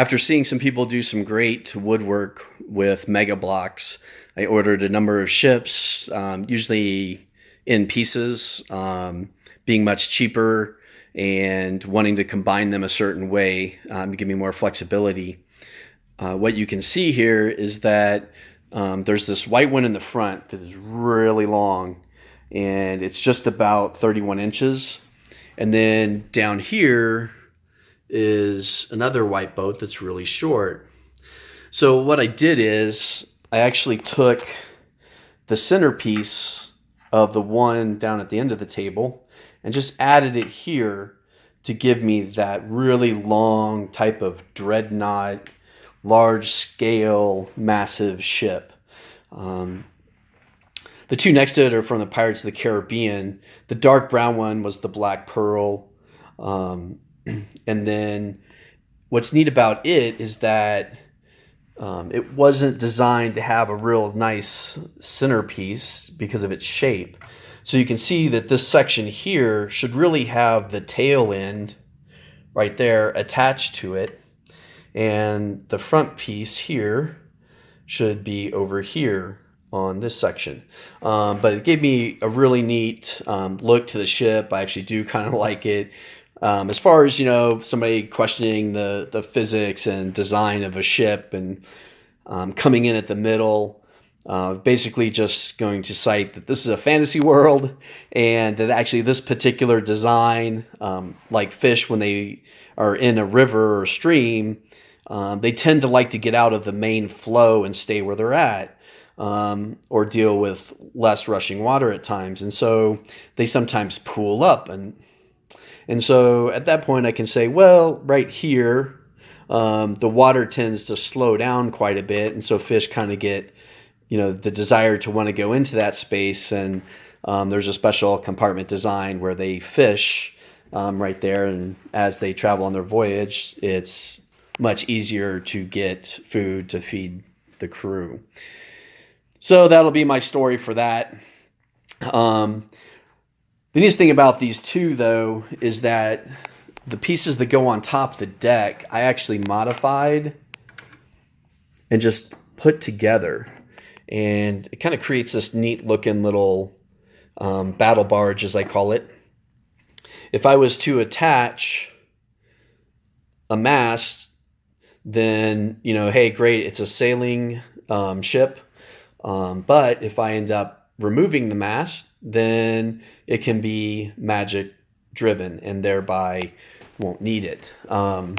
After seeing some people do some great woodwork with Megabloks, I ordered a number of ships, usually in pieces, being much cheaper and wanting to combine them a certain way to give me more flexibility. What you can see here is that there's this white one in the front that is really long, and it's just about 31 inches. And then down here is another white boat that's really short. So what I did is I actually took the centerpiece of the one down at the end of the table and just added it here to give me that really long type of dreadnought, large scale, massive ship. The two next to it are from the Pirates of the Caribbean. The dark brown one was the Black Pearl. And then what's neat about it is that it wasn't designed to have a real nice centerpiece because of its shape. So you can see that this section here should really have the tail end right there attached to it. And the front piece here should be over here on this section. But it gave me a really neat look to the ship. I actually do kind of like it. As far as, somebody questioning the physics and design of a ship and coming in at the middle, basically just going to cite that this is a fantasy world and that actually this particular design, like fish when they are in a river or stream, they tend to like to get out of the main flow and stay where they're at. Or deal with less rushing water at times. And so they sometimes pool up. And so at that point I can say, well, right here, the water tends to slow down quite a bit. And so fish kind of get, the desire to want to go into that space. And there's a special compartment design where they fish right there. And as they travel on their voyage, it's much easier to get food to feed the crew. So that'll be my story for that. The neatest thing about these two, though, is that the pieces that go on top of the deck, I actually modified and just put together. And it kind of creates this neat looking little battle barge, as I call it. If I was to attach a mast, then, hey, great, it's a sailing ship. But if I end up removing the mast, then it can be magic driven and thereby won't need it. The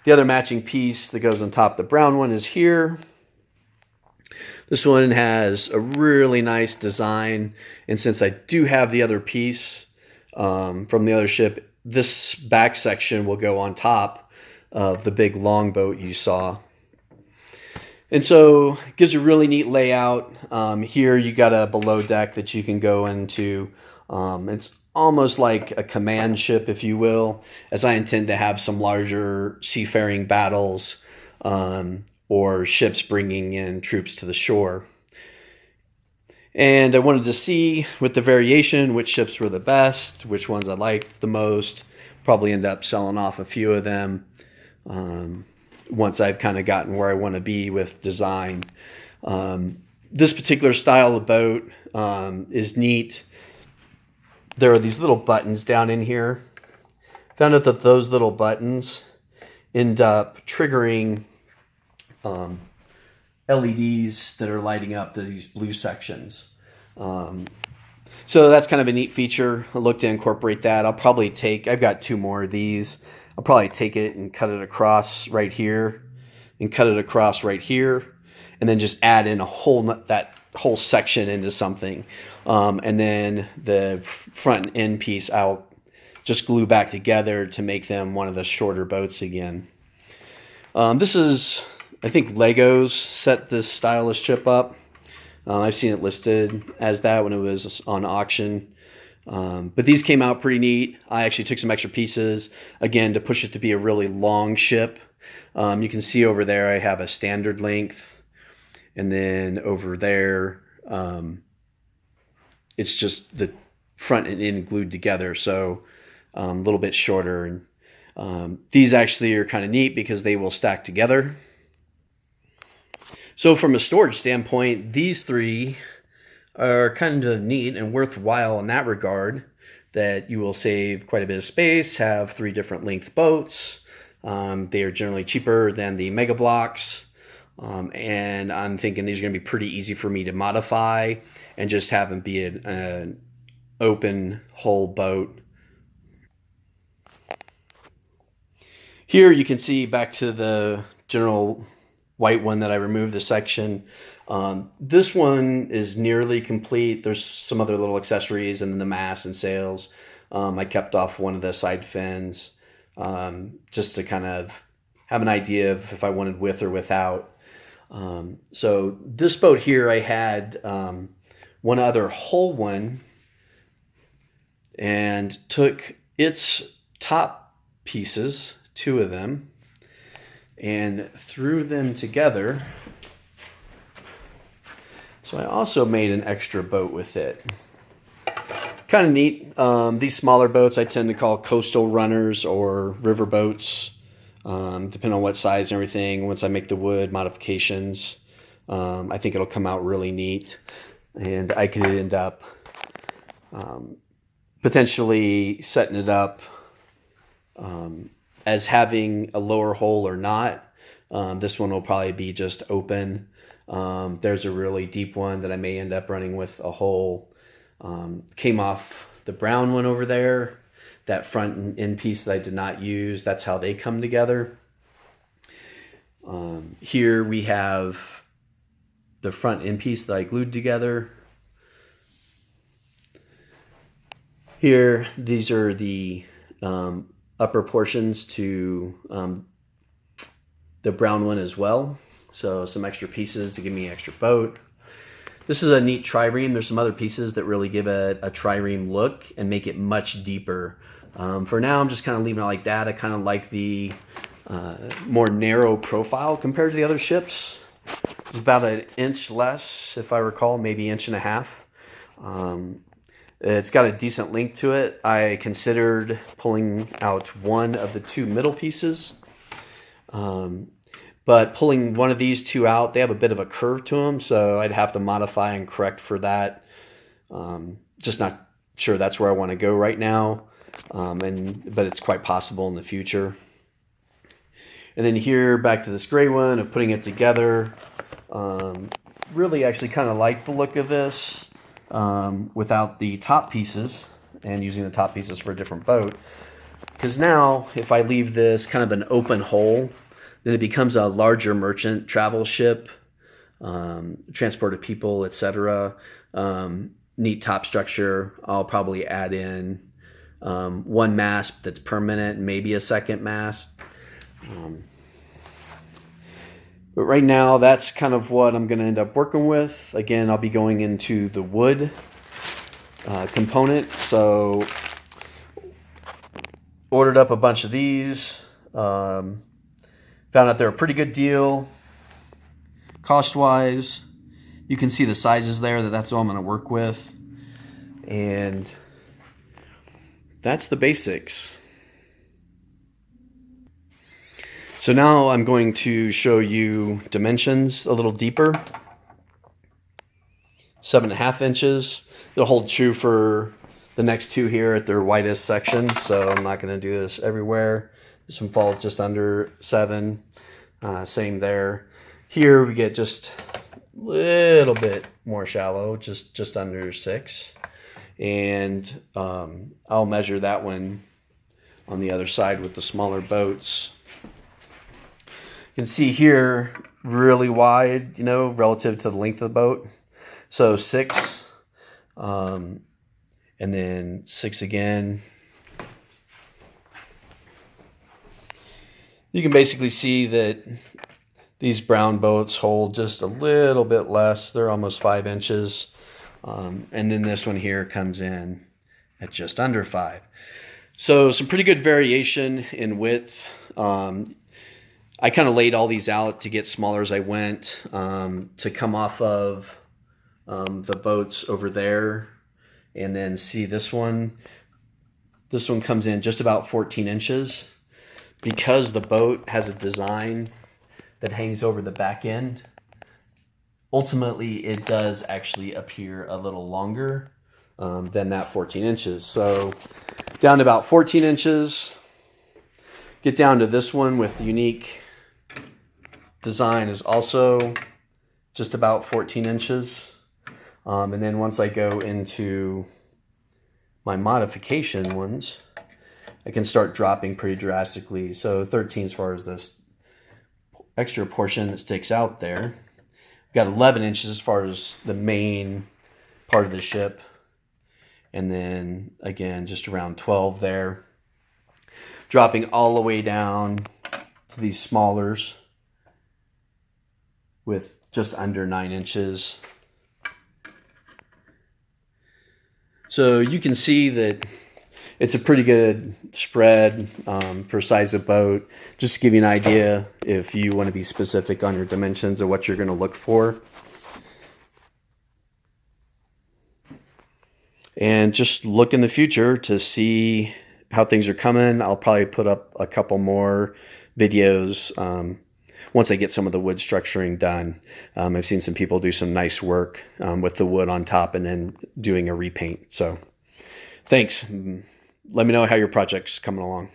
other matching piece that goes on top, the brown one, is here. This one has a really nice design. And since I do have the other piece from the other ship, this back section will go on top of the big longboat you saw. And so it gives a really neat layout. Here you got a below deck that you can go into. It's almost like a command ship, if you will, as I intend to have some larger seafaring battles or ships bringing in troops to the shore. And I wanted to see with the variation which ships were the best, which ones I liked the most. Probably end up selling off a few of them. Once I've kind of gotten where I want to be with design. This particular style of boat is neat. There are these little buttons down in here. Found out that those little buttons end up triggering LEDs that are lighting up these blue sections. So that's kind of a neat feature. I look to incorporate that. I've got two more of these. I'll probably take it and cut it across right here and cut it across right here and then just add in that whole section into something. And then the front and end piece I'll just glue back together to make them one of the shorter boats again. This is, I think, Legos set this stylish ship up. I've seen it listed as that when it was on auction. But these came out pretty neat. I actually took some extra pieces, again, to push it to be a really long ship. You can see over there I have a standard length. And then over there, it's just the front and end glued together. So a little bit shorter. And These actually are kind of neat because they will stack together. So from a storage standpoint, these three are kind of neat and worthwhile in that regard, that you will save quite a bit of space, have 3 different length boats. They are generally cheaper than the Megabloks. And I'm thinking these are going to be pretty easy for me to modify and just have them be an open whole boat. Here you can see back to the general white one that I removed this section. This one is nearly complete. There's some other little accessories and the mast and sails. I kept off one of the side fins just to kind of have an idea of if I wanted with or without. So this boat here, I had one other whole one and took its top pieces, 2 of them, and threw them together. So I also made an extra boat with it. Kind of neat. These smaller boats I tend to call coastal runners or river boats, depending on what size and everything. Once I make the wood modifications, I think it'll come out really neat. And I could end up potentially setting it up as having a lower hull or not. This one will probably be just open. There's a really deep one that I may end up running with a hull. Came off the brown one over there. That front and end piece that I did not use, that's how they come together. Here we have the front end piece that I glued together. Here, these are the upper portions to the brown one as well. So some extra pieces to give me an extra boat. This is a neat trireme. There's some other pieces that really give it a trireme look and make it much deeper. For now, I'm just kind of leaving it like that. I kind of like the more narrow profile compared to the other ships. It's about an inch less, if I recall, maybe 1.5 inches. It's got a decent length to it. I considered pulling out one of the 2 middle pieces. But pulling one of these 2 out, they have a bit of a curve to them, so I'd have to modify and correct for that. Just not sure that's where I want to go right now, but it's quite possible in the future. And then here, back to this gray one of putting it together. Really actually kind of like the look of this without the top pieces and using the top pieces for a different boat. Because now, if I leave this kind of an open hole, then it becomes a larger merchant travel ship, transport of people, etc. Neat top structure. I'll probably add in one mast that's permanent, maybe a second mast. But right now, that's kind of what I'm going to end up working with. Again, I'll be going into the wood component. So ordered up a bunch of these. Found out they're a pretty good deal cost-wise. You can see the sizes there, that's what I'm going to work with. And that's the basics. So now I'm going to show you dimensions a little deeper. 7.5 inches. It'll hold true for the next 2 here at their widest sections, so I'm not going to do this everywhere. This one falls just under 7. Same there. Here we get just a little bit more shallow, just under 6. And I'll measure that one on the other side with the smaller boats. You can see here, really wide, relative to the length of the boat. So 6, and then 6 again. You can basically see that these brown boats hold just a little bit less. They're almost 5 inches. And then this one here comes in at just under 5. So some pretty good variation in width. I kind of laid all these out to get smaller as I went, to come off of the boats over there. And then see this one. This one comes in just about 14 inches. because the boat has a design that hangs over the back end, ultimately it does actually appear a little longer than that 14 inches. So down to about 14 inches, get down to this one with the unique design is also just about 14 inches. And then once I go into my modification ones, I can start dropping pretty drastically. So 13 as far as this extra portion that sticks out there. We've got 11 inches as far as the main part of the ship. And then again, just around 12 there. Dropping all the way down to these smallers with just under 9 inches. So you can see that it's a pretty good spread for size of boat. Just to give you an idea if you want to be specific on your dimensions or what you're going to look for. And just look in the future to see how things are coming. I'll probably put up a couple more videos once I get some of the wood structuring done. I've seen some people do some nice work with the wood on top and then doing a repaint. So thanks. Let me know how your project's coming along.